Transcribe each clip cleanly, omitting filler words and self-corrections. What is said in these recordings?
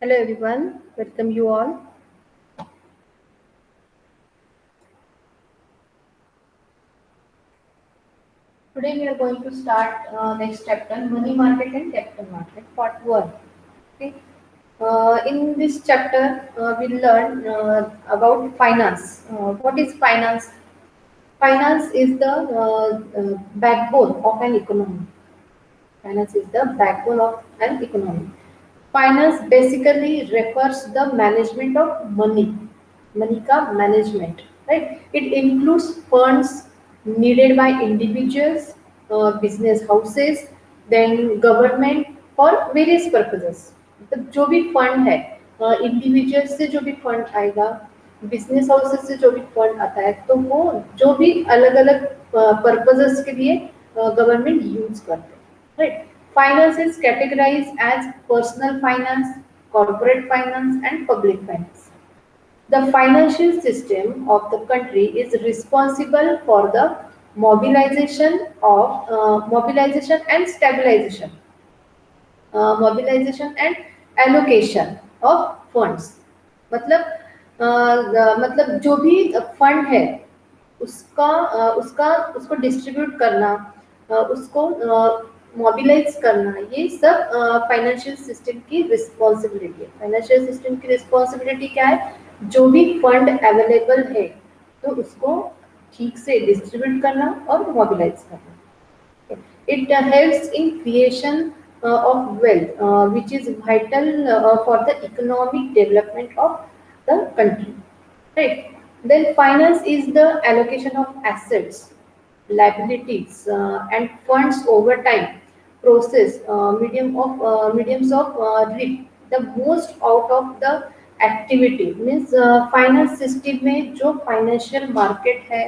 Hello everyone, welcome you all. Today we are going to start next chapter, money market and capital market, part 1. Okay. In this chapter, we'll learn about finance. What is finance? Finance is the backbone of an economy. Finance is the backbone of an economy. Finance basically refers the management of money, money का management, right? It includes funds needed by individuals, business houses, then government for various purposes. मतलब जो भी fund है, individual से जो भी fund आएगा, business houses से जो भी फंड आता है, तो वो जो भी अलग अलग पर्पजेस के लिए गवर्नमेंट यूज करते हैं, right? Finance is categorized as personal finance, corporate finance, and public finance. The financial system of the country is responsible for the mobilization and stabilization, mobilization and allocation of funds. मतलब मतलब जो भी fund है उसको distribute करना, उसको mobilise करना, ये सब फाइनेंशियल सिस्टम की रिस्पॉन्सिबिलिटी है। फाइनेंशियल सिस्टम की रिस्पॉन्सिबिलिटी क्या है? जो भी फंड अवेलेबल है तो उसको ठीक से डिस्ट्रीब्यूट करना और मोबिलाइज करना। It helps in creation of wealth, which is vital for the economic development of the country. Right. Then finance is the allocation of assets, liabilities, and funds over time. Process mediums of reap the most out of the activity. Means finance system में जो financial market है,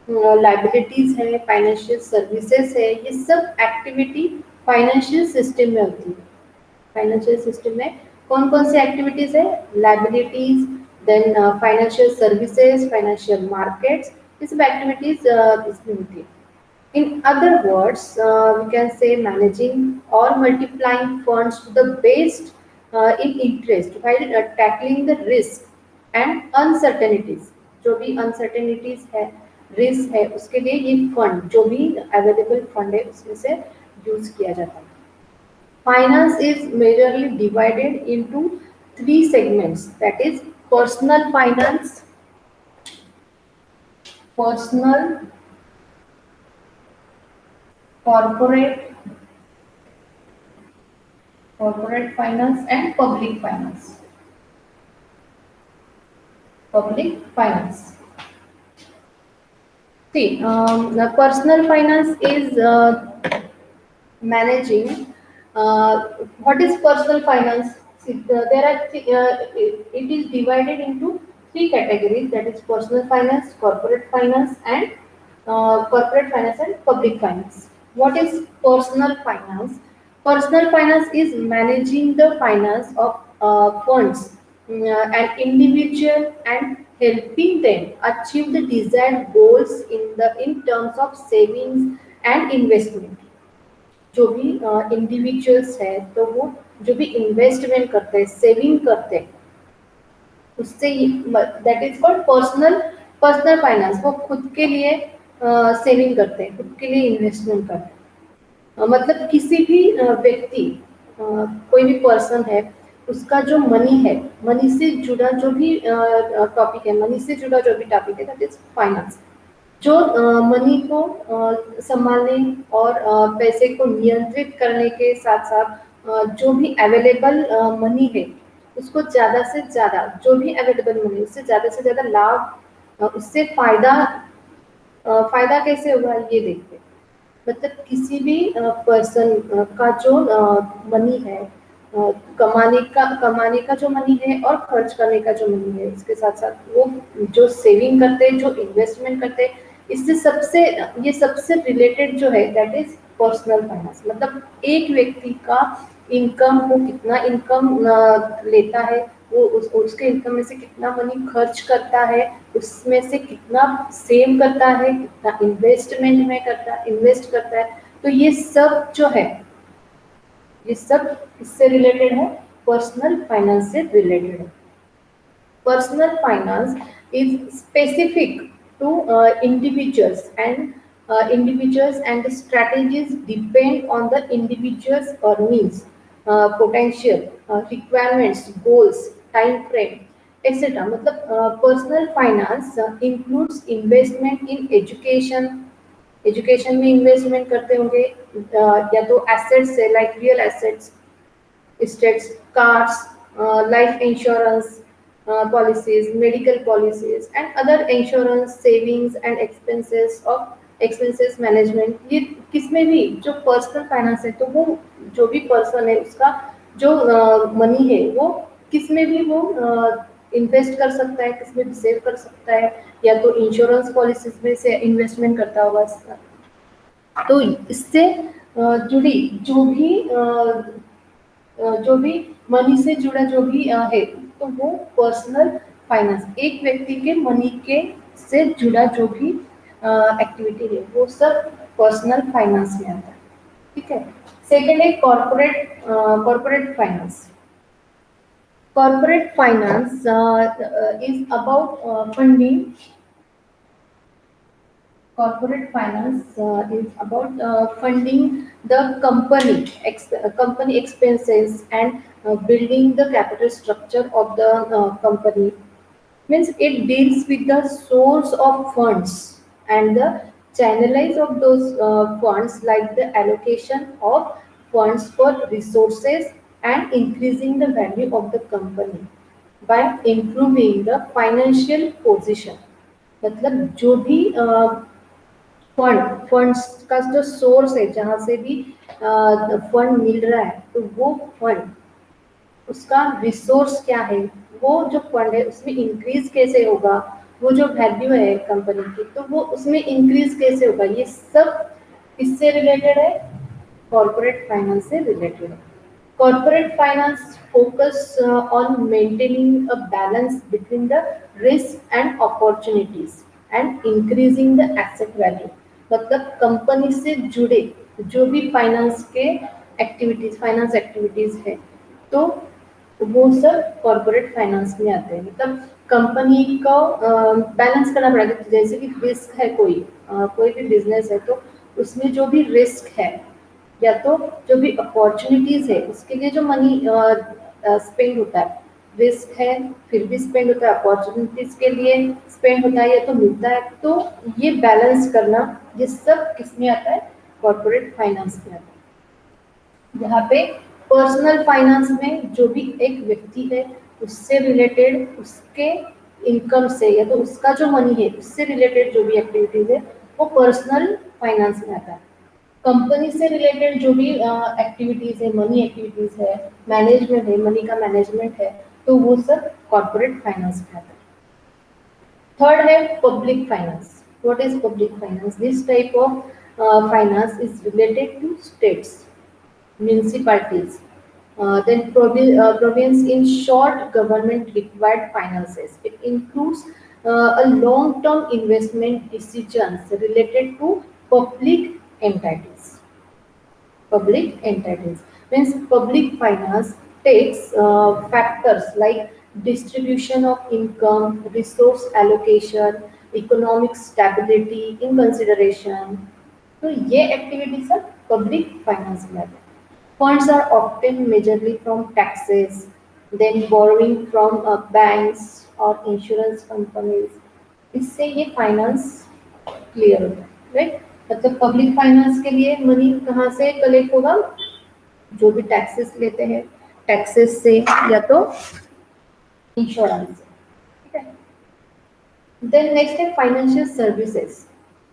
liabilities है, financial services है, ये सब activity financial system में होती है। फाइनेंशियल सिस्टम में कौन कौन सी एक्टिविटीज है? Liabilities, then financial services, financial markets, ये सब एक्टिविटीज इसमें होती है। In other words, we can say managing or multiplying funds to the best in interest while tackling the risk and uncertainties. जो भी uncertainties है, रिस्क है, उसके लिए ये फंड, जो भी अवेलेबल फंड है उसमें से यूज किया जाता है। Finance is majorly divided into 3 segments, that is personal finance, personal, corporate finance, and public finance. Public finance. See, the personal finance is managing. What is personal finance? See, there are it is divided into 3 categories, that is personal finance, corporate finance, and public finance. What is personal finance? Personal finance is managing the finance of funds, an individual, and helping them achieve the desired goals in terms of savings and investment. जो भी individuals है, तो वो जो भी investment करते हैं, saving करते हैं, उससे that is called personal finance. वो खुद के लिए सेविंग करते हैं, खुद के लिए इन्वेस्टमेंट करते हैं। मतलब किसी भी व्यक्ति, कोई भी पर्सन है, उसका जो मनी है, मनी से जुड़ा जो भी टॉपिक है, मनी से जुड़ा जो भी टॉपिक है, दैट इज फाइनेंस। जो मनी को संभालने और पैसे को नियंत्रित करने के साथ साथ जो भी अवेलेबल मनी है उसको ज़्यादा से ज़्यादा, जो भी अवेलेबल मनी उससे ज़्यादा से ज़्यादा लाभ, उससे फायदा कैसे होगा ये देखते हैं। मतलब किसी भी पर्सन का जो मनी है, कमाने का जो मनी है और खर्च करने का जो मनी है, इसके साथ साथ वो जो सेविंग करते हैं, जो इन्वेस्टमेंट करते हैं, इससे सबसे रिलेटेड जो है दैट इज पर्सनल फाइनेंस। मतलब एक व्यक्ति का इनकम, वो कितना इनकम लेता है, वो उसके इनकम में से कितना मनी खर्च करता है, उसमें से कितना सेव करता है, कितना इन्वेस्ट करता है। तो ये सब जो है, ये सब इससे रिलेटेड है पर्सनल फाइनेंस से रिलेटेड है। Personal finance is specific to individuals and the strategies depend on the individual's earnings, potential, requirements, goals, time frame, etc. मतलब personal finance includes investment in education, education में investment करते होंगे, या तो assets है like real assets, estates, cars, life insurance policies, medical policies, and other insurance, savings and expenses management। ये किसमें भी जो पर्सनल फाइनेंस है, तो वो जो भी पर्सन है उसका जो मनी है वो किसमें भी वो इन्वेस्ट कर सकता है, किसमें भी सेव कर सकता है, या तो इंश्योरेंस पॉलिसीज में से इन्वेस्टमेंट करता होगा। तो इससे जुड़ी जो भी मनी से जुड़ा जो भी है, तो वो पर्सनल फाइनेंस, एक व्यक्ति के मनी के से जुड़ा जो भी एक्टिविटी है वो सब पर्सनल फाइनेंस में आता है। ठीक है। सेकेंड है corporate finance. Corporate finance is about funding. Corporate finance is about funding the company expenses and building the capital structure of the company. Means it deals with the source of funds and the channelize of those funds, like the allocation of funds for resources and increasing the value of the company by improving the financial position। मतलब जो भी funds का जो source है, जहाँ से भी fund मिल रहा है, तो वो फंड उसका रिसोर्स क्या है, वो जो फंड है उसमें इंक्रीज कैसे होगा, वो जो वैल्यू है कंपनी की तो वो उसमें इंक्रीज कैसे होगा, ये सब इससे रिलेटेड है, कॉर्पोरेट फाइनेंस से रिलेटेड है। Corporate finance focus on maintaining a balance between the risk and opportunities and increasing the asset value। मतलब कंपनी से जुड़े जो भी फाइनेंस एक्टिविटीज है, तो वो सब कॉर्पोरेट फाइनेंस में आते हैं। मतलब कंपनी को बैलेंस करना पड़ेगा, जैसे कि रिस्क है, कोई भी बिजनेस है तो उसमें जो भी रिस्क है या तो जो भी अपॉर्चुनिटीज है उसके लिए जो मनी स्पेंड होता है, रिस्क है फिर भी स्पेंड होता है, अपॉर्चुनिटीज के लिए स्पेंड होता है या तो मिलता है, तो ये बैलेंस करना ये सब किसमें आता है, कॉर्पोरेट फाइनेंस में आता है। यहाँ पे पर्सनल फाइनेंस में जो भी एक व्यक्ति है उससे रिलेटेड, उसके इनकम से या तो उसका जो मनी है उससे रिलेटेड जो भी एक्टिविटीज है वो पर्सनल फाइनेंस में आता है। कंपनी से रिलेटेड जो भी एक्टिविटीज है, मनी एक्टिविटीज है, मैनेजमेंट है, मनी का मैनेजमेंट है, तो वो सब कॉर्पोरेट फाइनेंस में आता है। थर्ड है public finance. What is public finance? This type of finance is related to states, municipalities, then province, in short government required finances। It includes a long term investment decisions related to public entities। Public entities means public finance takes factors like distribution of income, resource allocation, economic stability in consideration। तो ये activity सब public finance में आते हैं। Funds are obtained majorly from taxes, then borrowing from banks or insurance companies। इससे ये finance clear होता है, राइट। मतलब पब्लिक फाइनेंस के लिए मनी कहाँ से कलेक्ट होगा, जो भी टैक्सेस लेते हैं, टैक्सेस से या तो इंश्योरेंस से, ठीक है। देन नेक्स्ट है financial services.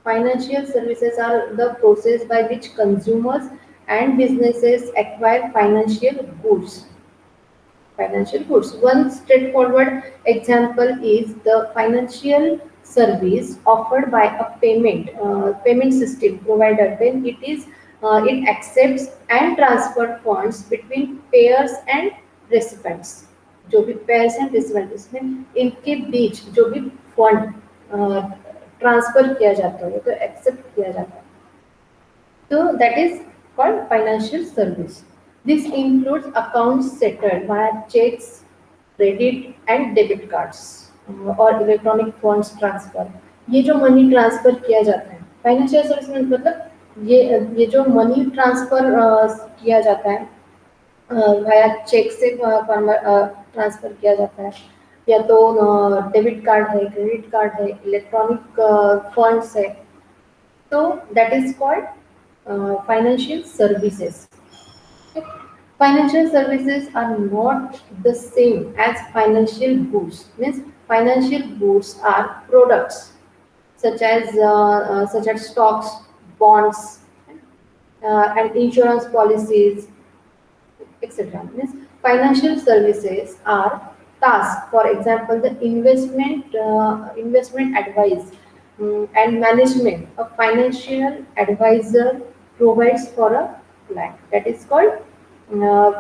Financial services are the process by which consumers and businesses acquire financial goods। Financial goods. One straightforward example is the financial service offered by a payment system provider when it accepts and transfer funds between payers and recipients। जो भी pairs and recipients में इनके बीच जो भी fund transfer किया जाता है तो एक्सेप्ट किया जाता है, तो that is called financial service. This includes accounts settled via checks, credit and debit cards और इलेक्ट्रॉनिक फंड्स ट्रांसफर. ये जो मनी ट्रांसफर किया जाता है फाइनेंशियल सर्विस मतलब ये जो मनी ट्रांसफर किया जाता है वाया चेक से ट्रांसफर किया जाता है या तो डेबिट कार्ड है, क्रेडिट कार्ड है, इलेक्ट्रॉनिक फंड्स है, तो that is called financial services. Financial services are not the same as financial goods. Means financial goods are products such as stocks, bonds, and insurance policies, etc. Means financial services are tasks. For example, the investment advice and management. A financial advisor provides for a client. That is called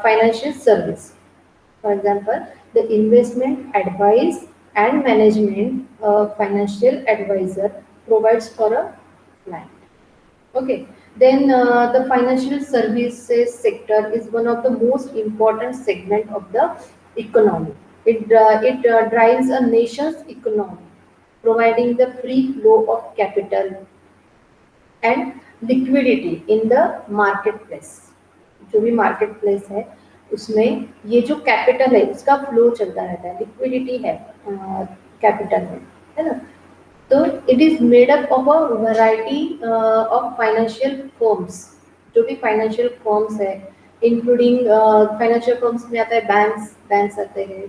financial service. For example, the investment advice and management financial advisor provides for a client. Okay, then the financial services sector is one of the most important segment of the economy. It drives a nation's economy, providing the free flow of capital and liquidity in the market place. जो भी market place है उसमें ये जो capital है उसका flow चलता रहता है, लिक्विडिटी है कैपिटल में, है ना. तो it is made up of a variety of financial firms. जो भी फाइनेंशियल फर्म्स है इंक्लूडिंग फाइनेंशियल फर्म्स में आता है बैंक्स आते हैं,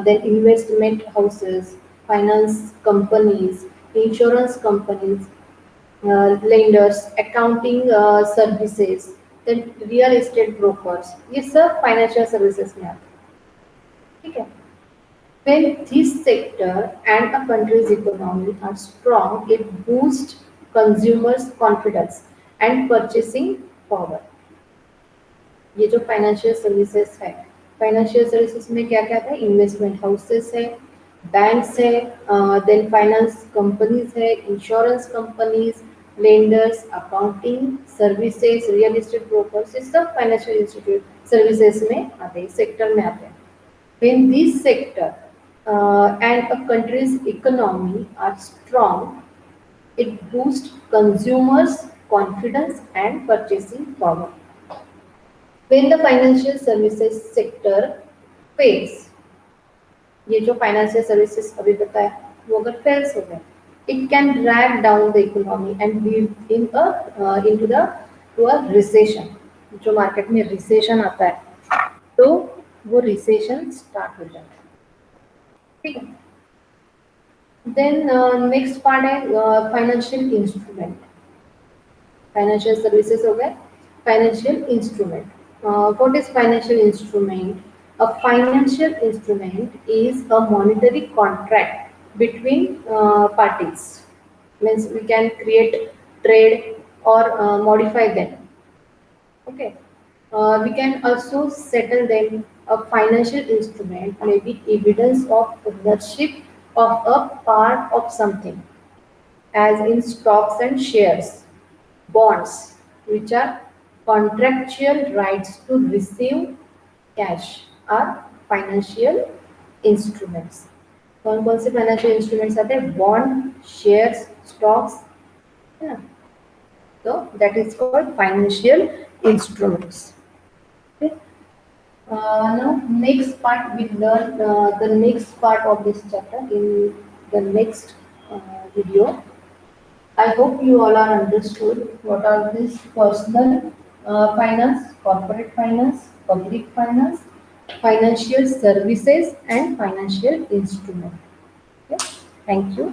then investment houses, finance companies, insurance companies, lenders, accounting services, then real estate brokers. ये सब financial services में आते हैं. ठीक है. When this sector and a country's economy are strong, it boosts consumers' confidence and purchasing power. ये जो financial services है, फाइनेंशियल सर्विसेज में क्या क्या है, इन्वेस्टमेंट हाउसेस है, बैंक्स है, देन फाइनेंस कंपनीज है, insurance companies, lenders, accounting services, real estate brokers, ये सब फाइनेंशियल इंस्टीट्यूट सर्विसेज में आते हैं, सेक्टर में आते हैं. When this sector and a country's economy are strong, it boosts consumers' confidence and purchasing power. When the financial services sector fails, ये जो फाइनेंशियल सर्विसेज अभी बताया वो अगर फेल्स हो गए, it can drag down the economy and lead into a recession. जो market में रिसेशन आता है तो वो रिसेशन स्टार्ट हो जाता है. ठीक है. देन नेक्स्ट पार्ट है फाइनेंशियल इंस्ट्रूमेंट. फाइनेंशियल सर्विसेज हो गए, financial instrument. What is financial instrument? A financial instrument is a monetary contract between parties. Means we can create, trade or modify them. Okay. We can also settle them. A financial instrument may be evidence of ownership of a part of something, as in stocks and shares, bonds, which are contractual rights to receive cash, are financial instruments. कौन कौन से financial instruments आते हैं? Bond, shares, stocks, है ना. तो that is called financial instruments. Now next part we learn the next part of this chapter in the next video. I hope you all are understood what are these personal finance, corporate finance, public finance, financial services and financial instrument. Okay? Thank you.